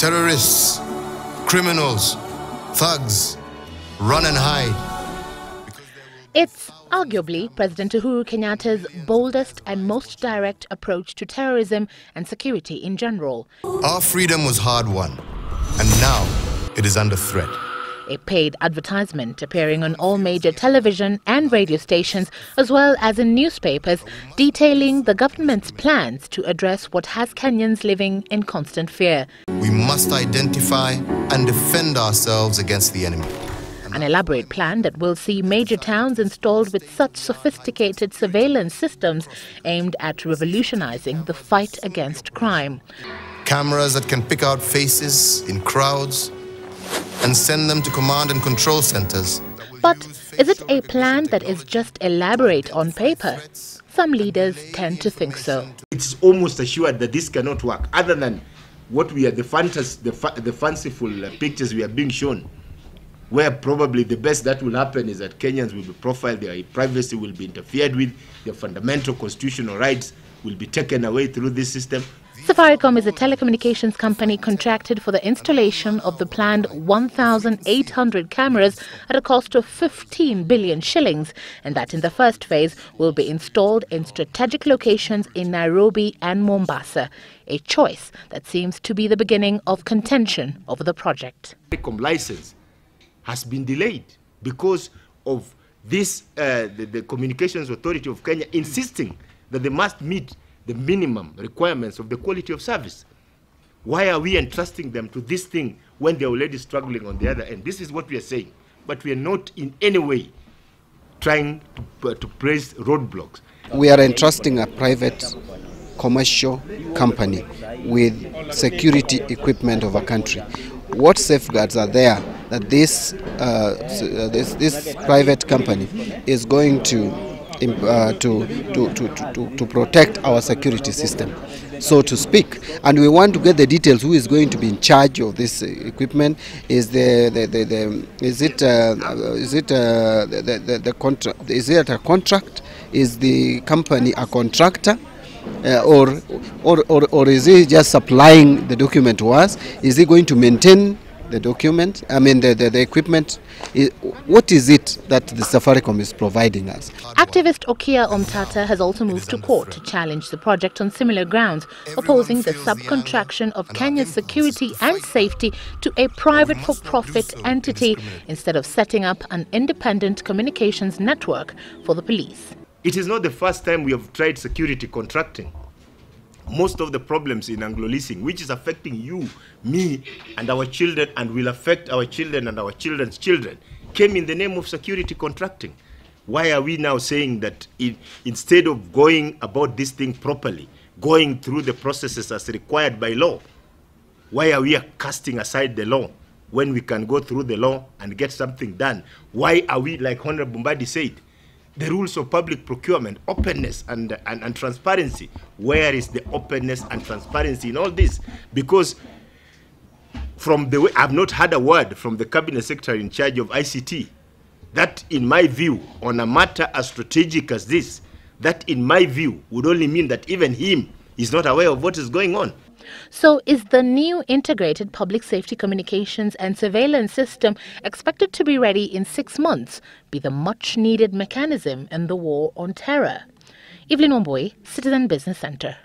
Terrorists, criminals, thugs, run and hide. It's arguably President Uhuru Kenyatta's boldest and most direct approach to terrorism and security in general. Our freedom was hard-won, and now it is under threat. A paid advertisement appearing on all major television and radio stations, as well as in newspapers, detailing the government's plans to address what has Kenyans living in constant fear. We must identify and defend ourselves against the enemy. An elaborate plan that will see major towns installed with such sophisticated surveillance systems aimed at revolutionizing the fight against crime. Cameras that can pick out faces in crowds and send them to command and control centers. But is it a plan that is just elaborate on paper? Some leaders tend to think so. It's almost assured that this cannot work, other than what we are, the fanciful pictures we are being shown, where probably the best that will happen is that Kenyans will be profiled, their privacy will be interfered with, their fundamental constitutional rights will be taken away through this system. Safaricom is a telecommunications company contracted for the installation of the planned 1,800 cameras at a cost of 15 billion shillings, and that in the first phase will be installed in strategic locations in Nairobi and Mombasa, a choice that seems to be the beginning of contention over the project. Safaricom license has been delayed because of this, the Communications Authority of Kenya insisting that they must meet the minimum requirements of the quality of service. Why are we entrusting them to this thing when they're already struggling on the other end? This is what we are saying, but we are not in any way trying to place roadblocks. We are entrusting a private commercial company with security equipment of a country. What safeguards are there that this private company is going to protect our security system, so to speak? And we want to get the details. Who is going to be in charge of this equipment? Is it a contract? Is the company a contractor? Or is he just supplying the document to us? Is he going to maintain the document? I mean the equipment? What is it that the Safaricom is providing us? Activist Okiya Omtatah has also moved to court to challenge the project on similar grounds, opposing the subcontraction of Kenya's security and safety to a private for-profit entity instead of setting up an independent communications network for the police. It is not the first time we have tried security contracting. Most of the problems in Anglo-leasing, which is affecting you, me, and our children, and will affect our children and our children's children, came in the name of security contracting. Why are we now saying that instead of going about this thing properly, going through the processes as required by law, why are we casting aside the law when we can go through the law and get something done? Why are we, like Honorable Mbadi said, the rules of public procurement, openness and transparency? Where is the openness and transparency in all this? Because from the way, I've not heard a word from the cabinet secretary in charge of ICT. That, in my view, on a matter as strategic as this, that, in my view, would only mean that even him is not aware of what is going on. So is the new integrated public safety communications and surveillance system expected to be ready in 6 months, be the much-needed mechanism in the war on terror? Evelyn Wambui, Citizen Business Center.